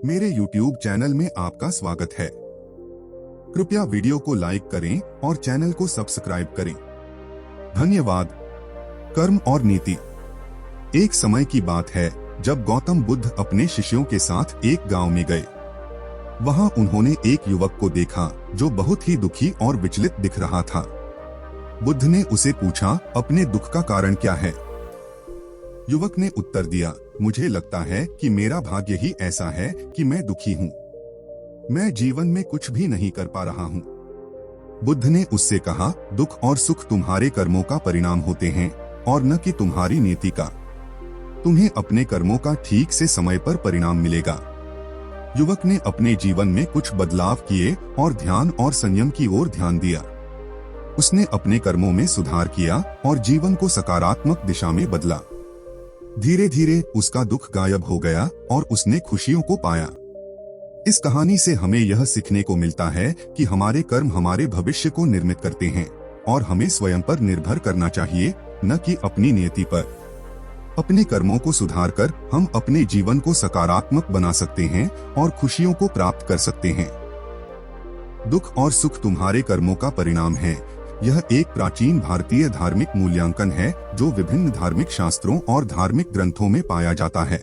मेरे YouTube channel में आपका स्वागत है। कृपया वीडियो को लाइक करें और चैनल को सब्सक्राइब करें। धन्यवाद। कर्म और नीति। एक समय की बात है जब गौतम बुद्ध अपने शिष्यों के साथ एक गांव में गए। वहां उन्होंने एक युवक को देखा जो बहुत ही दुखी और विचलित दिख रहा था। बुद्ध ने उसे पूछा, अपने दुख का कारण क्या है? युवक ने उत्तर दिया, मुझे लगता है कि मेरा भाग्य ही ऐसा है कि मैं दुखी हूँ। मैं जीवन में कुछ भी नहीं कर पा रहा हूँ। बुद्ध ने उससे कहा, दुख और सुख तुम्हारे कर्मों का परिणाम होते हैं और न कि तुम्हारी नीति का। तुम्हें अपने कर्मों का ठीक से समय पर परिणाम मिलेगा। युवक ने अपने जीवन में कुछ बदलाव किए और ध्यान और संयम की ओर ध्यान दिया। उसने अपने कर्मों में सुधार किया और जीवन को सकारात्मक दिशा में बदला। धीरे धीरे उसका दुख गायब हो गया और उसने खुशियों को पाया। इस कहानी से हमें यह सीखने को मिलता है कि हमारे कर्म हमारे भविष्य को निर्मित करते हैं और हमें स्वयं पर निर्भर करना चाहिए, न कि अपनी नियति पर। अपने कर्मों को सुधारकर हम अपने जीवन को सकारात्मक बना सकते हैं और खुशियों को प्राप्त कर सकते हैं। दुख और सुख तुम्हारे कर्मों का परिणाम है। यह एक प्राचीन भारतीय धार्मिक मूल्यांकन है जो विभिन्न धार्मिक शास्त्रों और धार्मिक ग्रंथों में पाया जाता है।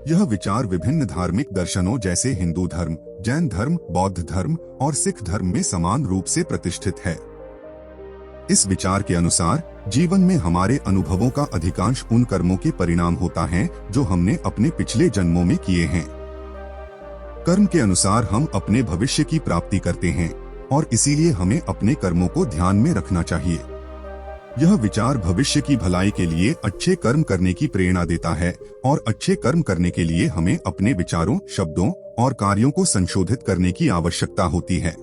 यह विचार विभिन्न धार्मिक दर्शनों जैसे हिंदू धर्म, जैन धर्म, बौद्ध धर्म और सिख धर्म में समान रूप से प्रतिष्ठित है। इस विचार के अनुसार जीवन में हमारे अनुभवों का अधिकांश उन कर्मों के परिणाम होता है जो हमने अपने पिछले जन्मों में किए हैं। कर्म के अनुसार हम अपने भविष्य की प्राप्ति करते हैं और इसीलिए हमें अपने कर्मों को ध्यान में रखना चाहिए। यह विचार भविष्य की भलाई के लिए अच्छे कर्म करने की प्रेरणा देता है और अच्छे कर्म करने के लिए हमें अपने विचारों, शब्दों और कार्यों को संशोधित करने की आवश्यकता होती है।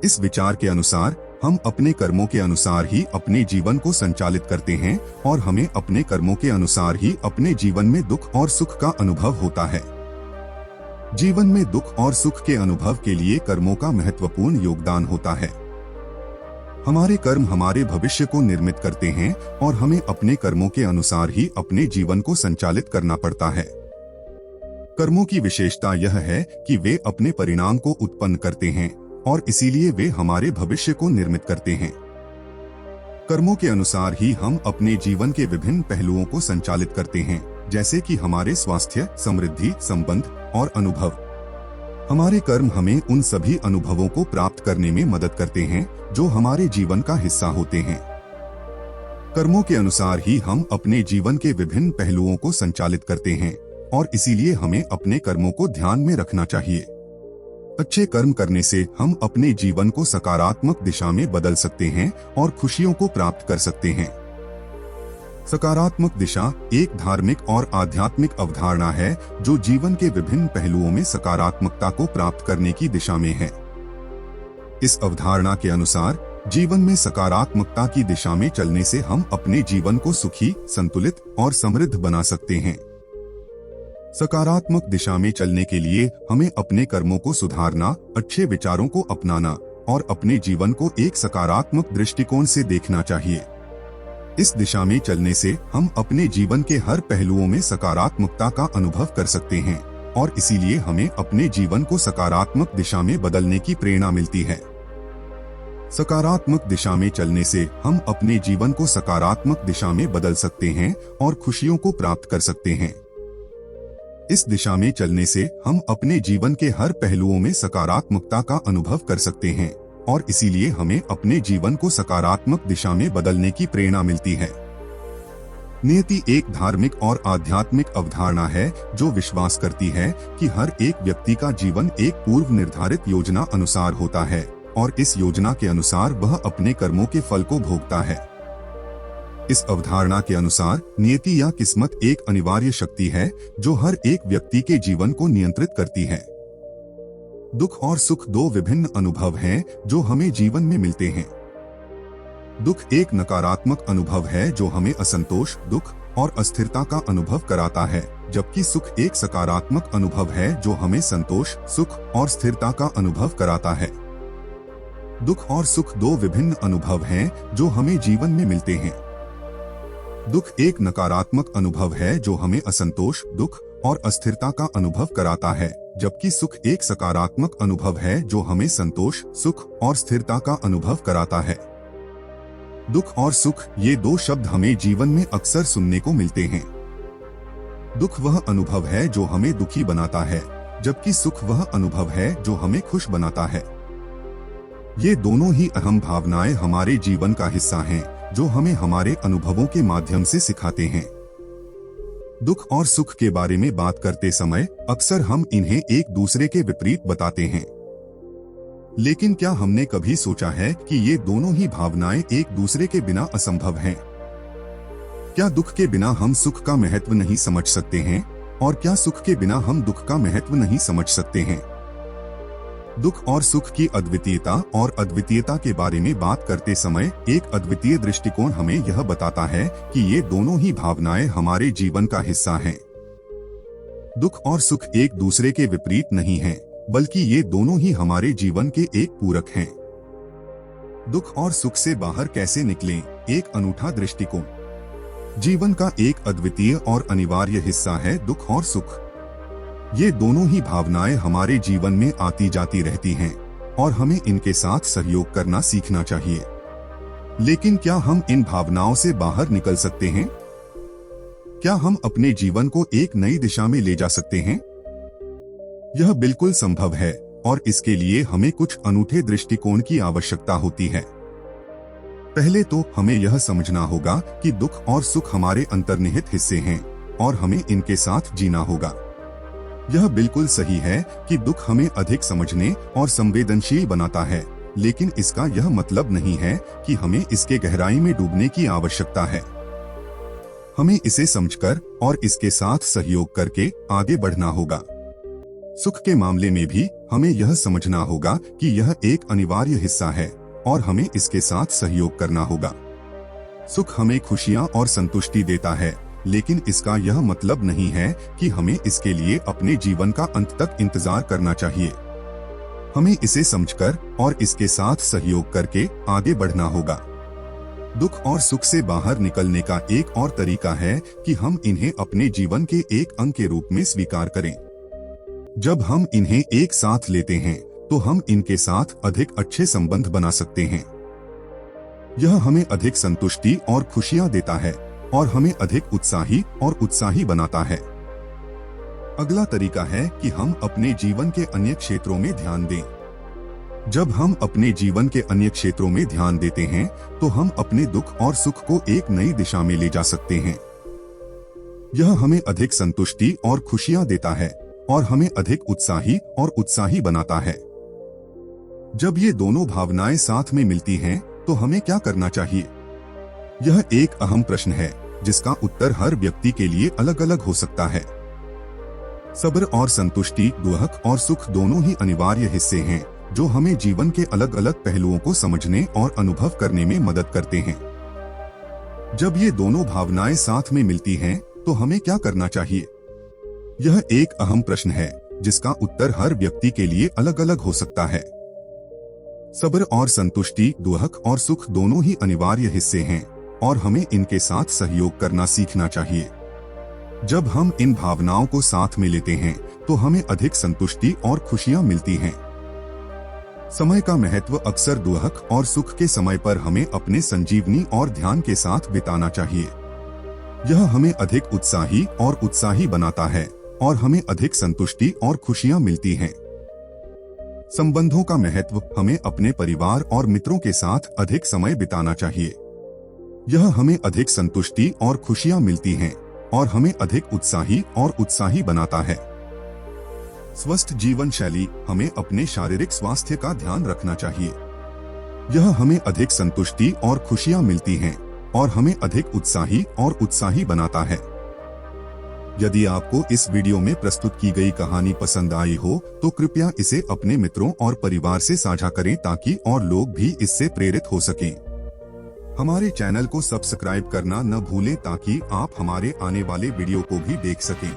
इस विचार के अनुसार हम अपने कर्मों के अनुसार ही अपने जीवन को संचालित करते हैं और हमें अपने कर्मों के अनुसार ही अपने जीवन में दुख और सुख का अनुभव होता है। जीवन में दुख और सुख के अनुभव के लिए कर्मों का महत्वपूर्ण योगदान होता है। हमारे कर्म हमारे भविष्य को निर्मित करते हैं और हमें अपने कर्मों के अनुसार ही अपने जीवन को संचालित करना पड़ता है। कर्मों की विशेषता यह है कि वे अपने परिणाम को उत्पन्न करते हैं और इसीलिए वे हमारे भविष्य को निर्मित करते हैं। कर्मों के अनुसार ही हम अपने जीवन के विभिन्न पहलुओं को संचालित करते हैं, जैसे कि हमारे स्वास्थ्य, समृद्धि, संबंध और अनुभव। हमारे कर्म हमें उन सभी अनुभवों को प्राप्त करने में मदद करते हैं जो हमारे जीवन का हिस्सा होते हैं। कर्मों के अनुसार ही हम अपने जीवन के विभिन्न पहलुओं को संचालित करते हैं और इसीलिए हमें अपने कर्मों को ध्यान में रखना चाहिए। अच्छे कर्म करने से हम अपने जीवन को सकारात्मक दिशा में बदल सकते हैं और खुशियों को प्राप्त कर सकते हैं। सकारात्मक दिशा एक धार्मिक और आध्यात्मिक अवधारणा है जो जीवन के विभिन्न पहलुओं में सकारात्मकता को प्राप्त करने की दिशा में है। इस अवधारणा के अनुसार जीवन में सकारात्मकता की दिशा में चलने से हम अपने जीवन को सुखी, संतुलित और समृद्ध बना सकते हैं। सकारात्मक दिशा में चलने के लिए हमें अपने कर्मों को सुधारना, अच्छे विचारों को अपनाना और अपने जीवन को एक सकारात्मक दृष्टिकोण से देखना चाहिए। इस दिशा में चलने से हम अपने जीवन के हर पहलुओं में सकारात्मकता का अनुभव कर सकते हैं और इसीलिए हमें अपने जीवन को सकारात्मक दिशा में बदलने की प्रेरणा मिलती है। सकारात्मक दिशा में चलने से हम अपने जीवन को सकारात्मक दिशा में बदल सकते हैं और खुशियों को प्राप्त कर सकते हैं। इस दिशा में चलने से हम अपने जीवन के हर पहलुओं में सकारात्मकता का अनुभव कर सकते हैं और इसीलिए हमें अपने जीवन को सकारात्मक दिशा में बदलने की प्रेरणा मिलती है। नियति एक धार्मिक और आध्यात्मिक अवधारणा है जो विश्वास करती है कि हर एक व्यक्ति का जीवन एक पूर्व निर्धारित योजना अनुसार होता है और इस योजना के अनुसार वह अपने कर्मों के फल को भोगता है। इस अवधारणा के अनुसार नियति या किस्मत एक अनिवार्य शक्ति है जो हर एक व्यक्ति के जीवन को नियंत्रित करती है। दुख और सुख दो विभिन्न अनुभव हैं जो हमें जीवन में मिलते हैं। दुख एक नकारात्मक अनुभव है जो हमें असंतोष, दुख और अस्थिरता का अनुभव कराता है, जबकि सुख एक सकारात्मक अनुभव है जो हमें संतोष, सुख और स्थिरता का अनुभव कराता है। दुख और सुख दो विभिन्न अनुभव हैं जो हमें जीवन में मिलते हैं। दुख एक नकारात्मक अनुभव है जो हमें असंतोष, दुख और अस्थिरता का अनुभव कराता है, जबकि सुख एक सकारात्मक अनुभव है जो हमें संतोष, सुख और स्थिरता का अनुभव कराता है। दुख और सुख, ये दो शब्द हमें जीवन में अक्सर सुनने को मिलते हैं। दुख वह अनुभव है जो हमें दुखी बनाता है, जबकि सुख वह अनुभव है जो हमें खुश बनाता है। ये दोनों ही अहम भावनाएं हमारे जीवन का हिस्सा हैं, जो हमें हमारे अनुभवों के माध्यम से सिखाते हैं। दुख और सुख के बारे में बात करते समय अक्सर हम इन्हें एक दूसरे के विपरीत बताते हैं, लेकिन क्या हमने कभी सोचा है कि ये दोनों ही भावनाएं एक दूसरे के बिना असंभव हैं? क्या दुख के बिना हम सुख का महत्व नहीं समझ सकते हैं, और क्या सुख के बिना हम दुख का महत्व नहीं समझ सकते हैं? दुख और सुख की अद्वितीयता और अद्वितीयता के बारे में बात करते समय एक अद्वितीय दृष्टिकोण हमें यह बताता है कि ये दोनों ही भावनाएं हमारे जीवन का हिस्सा हैं। दुख और सुख एक दूसरे के विपरीत नहीं हैं, बल्कि ये दोनों ही हमारे जीवन के एक पूरक हैं। दुख और सुख से बाहर कैसे निकलें? एक अनूठा दृष्टिकोण। जीवन का एक अद्वितीय और अनिवार्य हिस्सा है दुख और सुख। ये दोनों ही भावनाएं हमारे जीवन में आती जाती रहती हैं, और हमें इनके साथ सहयोग करना सीखना चाहिए। लेकिन क्या हम इन भावनाओं से बाहर निकल सकते हैं? क्या हम अपने जीवन को एक नई दिशा में ले जा सकते हैं? यह बिल्कुल संभव है, और इसके लिए हमें कुछ अनूठे दृष्टिकोण की आवश्यकता होती है। पहले तो हमें यह समझना होगा कि दुख और सुख हमारे अंतर्निहित हिस्से हैं, और हमें इनके साथ जीना होगा। यह बिल्कुल सही है कि दुख हमें अधिक समझने और संवेदनशील बनाता है, लेकिन इसका यह मतलब नहीं है कि हमें इसके गहराई में डूबने की आवश्यकता है। हमें इसे समझकर और इसके साथ सहयोग करके आगे बढ़ना होगा। सुख के मामले में भी हमें यह समझना होगा कि यह एक अनिवार्य हिस्सा है, और हमें इसके साथ सहयोग करना होगा। सुख हमें खुशियां और संतुष्टि देता है, लेकिन इसका यह मतलब नहीं है कि हमें इसके लिए अपने जीवन का अंत तक इंतजार करना चाहिए। हमें इसे समझकर और इसके साथ सहयोग करके आगे बढ़ना होगा। दुख और सुख से बाहर निकलने का एक और तरीका है कि हम इन्हें अपने जीवन के एक अंग के रूप में स्वीकार करें। जब हम इन्हें एक साथ लेते हैं, तो हम इनके साथ अधिक अच्छे संबंध बना सकते हैं। यह हमें अधिक संतुष्टि और खुशियां देता है, और हमें अधिक उत्साही और उत्साही बनाता है। अगला तरीका है कि हम अपने जीवन के अन्य क्षेत्रों में ध्यान दें। जब हम अपने जीवन के अन्य क्षेत्रों में ध्यान देते हैं, तो हम अपने दुख और सुख को एक नई दिशा में ले जा सकते हैं। यह हमें अधिक संतुष्टि और खुशियां देता है, और हमें अधिक उत्साही और उत्साही बनाता है। जब ये दोनों भावनाएं साथ में मिलती हैं, तो हमें क्या करना चाहिए? यह एक अहम प्रश्न है, जिसका उत्तर हर व्यक्ति के लिए अलग अलग हो सकता है। सब्र और संतुष्टि, दुख और सुख दोनों ही अनिवार्य हिस्से हैं, जो हमें जीवन के अलग अलग पहलुओं को समझने और अनुभव करने में मदद करते हैं। जब ये दोनों भावनाएं साथ में मिलती हैं, तो हमें क्या करना चाहिए? यह एक अहम प्रश्न है, जिसका उत्तर हर व्यक्ति के लिए अलग अलग हो सकता है। सब्र और संतुष्टि, दुख और सुख दोनों ही अनिवार्य हिस्से हैं, और हमें इनके साथ सहयोग करना सीखना चाहिए। जब हम इन भावनाओं को साथ में लेते हैं, तो हमें अधिक संतुष्टि और खुशियां मिलती हैं। समय का महत्व अक्सर दुख और सुख के समय पर हमें अपने संजीवनी और ध्यान के साथ बिताना चाहिए। यह हमें अधिक उत्साही और उत्साही बनाता है, और हमें अधिक संतुष्टि और खुशियां मिलती हैं। संबंधों का महत्व, हमें अपने परिवार और मित्रों के साथ अधिक समय बिताना चाहिए। यह हमें अधिक संतुष्टि और खुशियां मिलती हैं, और हमें अधिक उत्साही और उत्साही बनाता है। स्वस्थ जीवन शैली, हमें अपने शारीरिक स्वास्थ्य का ध्यान रखना चाहिए। यह हमें अधिक संतुष्टि और खुशियां मिलती हैं, और हमें अधिक उत्साही और उत्साही बनाता है। यदि आपको इस वीडियो में प्रस्तुत की गई कहानी पसंद आई हो, तो कृपया इसे अपने मित्रों और परिवार से साझा करें, ताकि और लोग भी इससे प्रेरित हो सकें। हमारे चैनल को सब्सक्राइब करना न भूलें, ताकि आप हमारे आने वाले वीडियो को भी देख सकें।